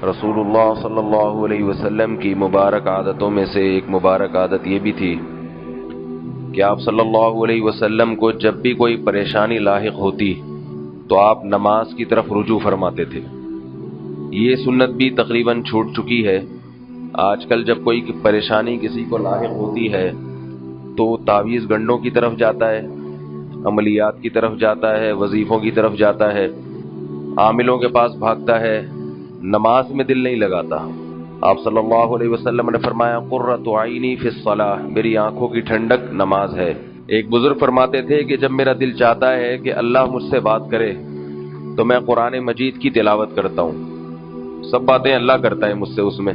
रसूलुल्लाह सल्लल्लाहु अलैहि वसल्लम की मुबारक आदतों में से एक मुबारक आदत ये भी थी कि आप सल्लल्लाहु अलैहि वसल्लम को जब भी कोई परेशानी लाहिक होती तो आप नमाज की तरफ रुजू फरमाते थे। ये सुन्नत भी तकरीबन छूट चुकी है। आजकल जब कोई परेशानी किसी को लाहिक होती है तो तावीज़ गंडों की तरफ जाता है, अमलियात की तरफ जाता है, वजीफ़ों की तरफ जाता है, आमिलों के पास भागता है, नमाज में दिल नहीं लगाता। आप सल्लल्लाहु अलैहि वसल्लम ने फरमाया कुर्रतु आइनी फिस्सलाह, मेरी आंखों की ठंडक नमाज है। एक बुजुर्ग फरमाते थे कि जब मेरा दिल चाहता है कि अल्लाह मुझसे बात करे तो मैं कुरान मजीद की तिलावत करता हूँ। सब बातें अल्लाह करता है मुझसे उसमें,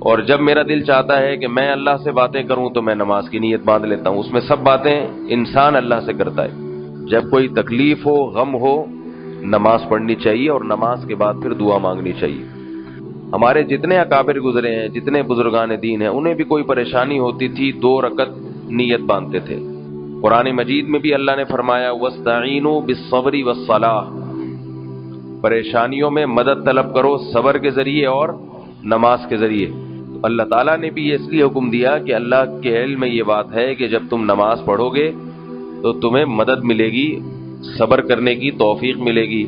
और जब मेरा दिल चाहता है कि मैं अल्लाह से बातें करूं तो मैं नमाज की नीयत बांध लेता हूं। उसमें सब बातें इंसान अल्लाह से करता है। जब कोई तकलीफ हो, गम हो, नमाज पढ़नी चाहिए और नमाज के बाद फिर दुआ मांगनी चाहिए। हमारे जितने अकाबिर गुजरे हैं, जितने बुजुर्गान दीन हैं, उन्हें भी कोई परेशानी होती थी 2 रकत नीयत बांधते थे। कुरान मजीद में भी अल्लाह ने फरमाया वस्तईनु बिस्सब्री वस्सलाह, परेशानियों में मदद तलब करो सब्र के जरिए और नमाज के जरिए। तो अल्लाह ताला ने भी इसलिए हुक्म दिया कि अल्लाह के इल्म में ये बात है कि जब तुम नमाज पढ़ोगे तो तुम्हें मदद मिलेगी, सब्र करने की तौफीक मिलेगी।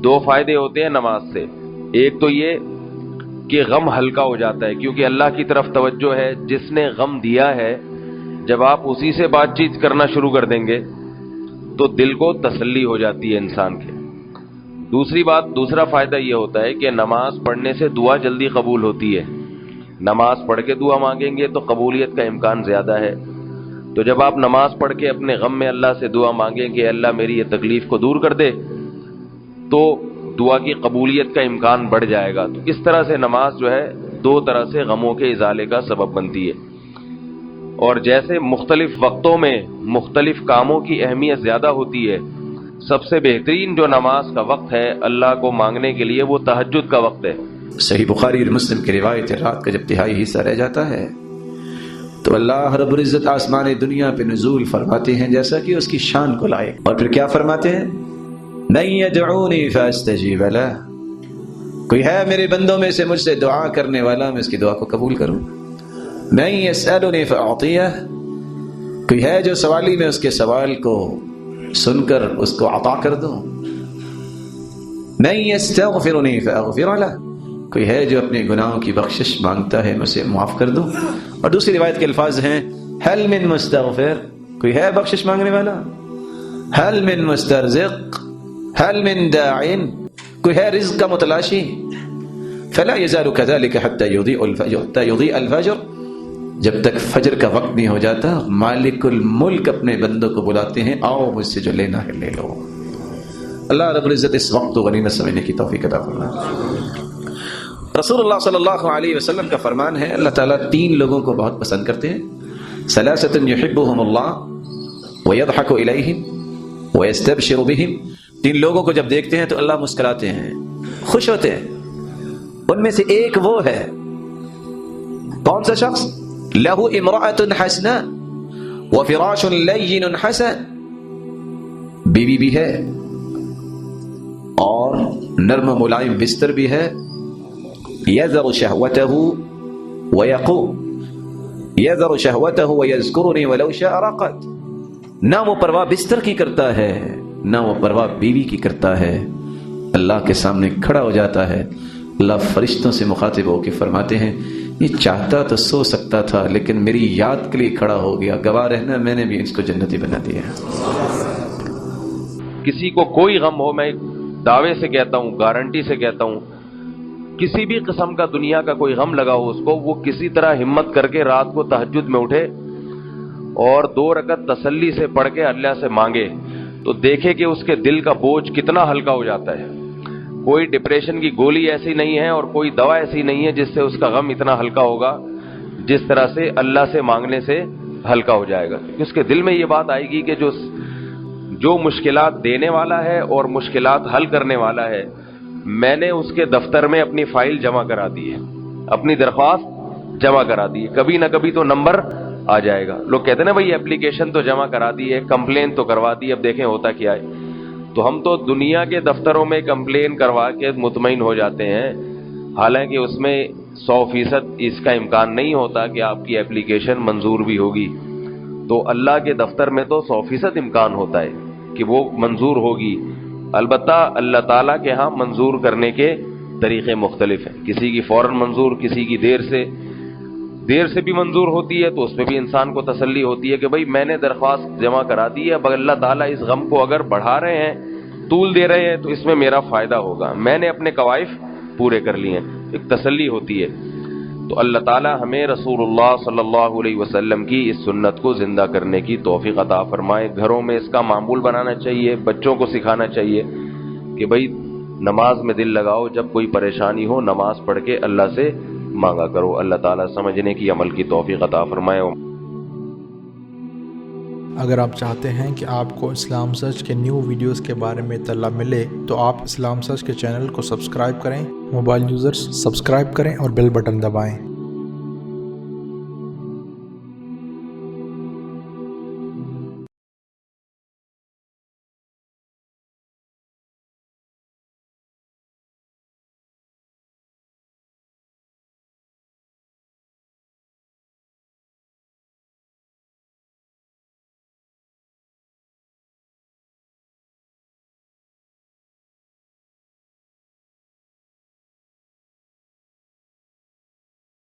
2 फायदे होते हैं नमाज से। एक तो ये कि गम हल्का हो जाता है, क्योंकि अल्लाह की तरफ तवज्जो है। जिसने गम दिया है, जब आप उसी से बातचीत करना शुरू कर देंगे तो दिल को तसल्ली हो जाती है इंसान के। दूसरा फायदा ये होता है कि नमाज पढ़ने से दुआ जल्दी कबूल होती है। नमाज पढ़ के दुआ मांगेंगे तो कबूलियत का इम्कान ज्यादा है। तो जब आप नमाज पढ़ के अपने गम में अल्लाह से दुआ मांगेंगे अल्लाह मेरी ये तकलीफ को दूर कर दे, तो दुआ की कबूलियत का इम्कान बढ़ जाएगा। तो इस तरह से नमाज जो है 2 तरह से गमों के इजाले का सबब बनती है। और जैसे मुख्तलिफ वक्तों में मुख्तलिफ कामों की अहमियत ज्यादा होती है, सबसे बेहतरीन जो नमाज का वक्त है अल्लाह को मांगने के लिए वो तहज्जुद का वक्त है। सही बुखारी और मुस्लिम की रिवायत है, रात का जब तिहाई हिस्सा रह जाता है तो अल्लाह रब्बुल इज्जत आसमान दुनिया पे नुज़ूल फरमाते हैं जैसा कि उसकी शान को लायक। और फिर क्या फरमाते हैं, मन यदऊनी फअस्तजीब लह, कोई है मेरे बंदों में से मुझसे दुआ करने वाला, मैं उसकी दुआ को कबूल करूं। मन यसअलुनी फअतियह, कोई है जो सवाली में उसके सवाल को सुनकर उसको अता कर दूं। मन यस्तगफिरुनी फअगफिर लह, कोई है जो अपने गुनाहों की बख्शिश मांगता है मैं उसे माफ कर दूं। और दूसरी रिवायत के अल्फाज हैं हल मिन मुस्तगफिर, कोई है बख्शिश मांगने वाला। हल मिन मुस्तरज़िक, हल मिन दाइन, कोई है रिज़्क़ का मुतलाशी। फला यज़ालु कज़ालिका हत्ता युज़ी अल फज्र, जब तक फजर का वक्त नहीं हो जाता मालिकुल मुल्क अपने बंदों को बुलाते हैं, आओ मुझसे जो लेना है ले लो। अल्लाह रब्बुल इज्जत इस वक्त को गनीमत समझने की तौफीक अता फरमाए। रसूलुल्लाह सल्लल्लाहु अलैहि वसल्लम का फरमान है अल्लाह ताला 3 लोगों को बहुत पसंद करते हैं। सलासतुन युहिब्बुहुमुल्लाह व यضحक इलैहिम व यस्तबशिरु बिहिम, 3 लोगों को जब देखते हैं तो अल्लाह मुस्कुराते हैं, खुश होते हैं। उनमें से एक वो है, कौन सा शख्स, लहु इमराअतुन हसना व फिराशुन लय्यिनुन हसन, बीवी भी है और नर्म मुलायम बिस्तर भी है। यज़रु शहवतहु व यक़ूम, यज़रु शहवतहु व यज़कुरुनी वलौ शाअ रक़द, ना वो परवाह बिस्तर की करता है ना वो परवाह बीवी की करता है। अल्लाह के सामने खड़ा हो जाता है, अल्लाह फरिश्तों से मुखातिब होकर फरमाते हैं ये चाहता तो सो सकता था लेकिन मेरी याद के लिए खड़ा हो गया, गवाह रहना मैंने भी इसको जन्नती बना दिया। किसी को कोई गम हो, मैं दावे से कहता हूं, गारंटी से कहता हूं, किसी भी किस्म का दुनिया का कोई गम लगा हो उसको, वो किसी तरह हिम्मत करके रात को तहज्जुद में उठे और 2 रकत तसल्ली से पढ़ के अल्लाह से मांगे तो देखे कि उसके दिल का बोझ कितना हल्का हो जाता है। कोई डिप्रेशन की गोली ऐसी नहीं है और कोई दवा ऐसी नहीं है जिससे उसका गम इतना हल्का होगा जिस तरह से अल्लाह से मांगने से हल्का हो जाएगा। उसके दिल में ये बात आएगी कि जो मुश्किलात देने वाला है और मुश्किलात हल करने वाला है, मैंने उसके दफ्तर में अपनी फाइल जमा करा दी है, अपनी दरख्वास्त जमा करा दी है, कभी ना कभी तो नंबर आ जाएगा। लोग कहते हैं ना भाई एप्लीकेशन तो जमा करा दी है, कंप्लेन तो करवा दी, अब देखें होता क्या है। तो हम तो दुनिया के दफ्तरों में कंप्लेन करवा के मुतमईन हो जाते हैं, حالانکہ اس میں 100% اس کا امکان نہیں ہوتا کہ آپ کی اپلیکیشن منظور بھی ہوگی. تو اللہ کے دفتر میں تو 100% امکان ہوتا ہے کہ وہ منظور ہوگی. البتہ اللہ تعالیٰ کے ہاں منظور کرنے کے طریقے مختلف ہیں. کسی کی فوراً منظور، کسی کی دیر سے بھی منظور ہوتی ہے، تو اس میں بھی انسان کو تسلی ہوتی ہے کہ بھئی میں نے درخواست جمع کرا دی ہے، اب اللہ تعالیٰ اس غم کو اگر بڑھا رہے ہیں، طول دے رہے ہیں، تو اس میں میرا فائدہ ہوگا، میں نے اپنے کوائف پورے کر لیے ہیں. ایک تسلی ہوتی ہے. تو اللہ تعالیٰ ہمیں رسول اللہ صلی اللہ علیہ وسلم کی اس سنت کو زندہ کرنے کی توفیق عطا فرمائے. گھروں میں اس کا معمول بنانا چاہیے، بچوں کو سکھانا چاہیے کہ بھئی نماز میں دل لگاؤ، جب کوئی پریشانی ہو نماز پڑھ کے اللہ سے مانگا کرو. اللہ تعالیٰ سمجھنے کی، عمل کی توفیق عطا فرمائے. اگر آپ چاہتے ہیں کہ آپ کو اسلام سرچ کے نیو ویڈیوز کے بارے میں اطلاع ملے تو آپ اسلام سرچ کے چینل کو سبسکرائب کریں. موبائل یوزرز سبسکرائب کریں اور بیل بٹن دبائیں.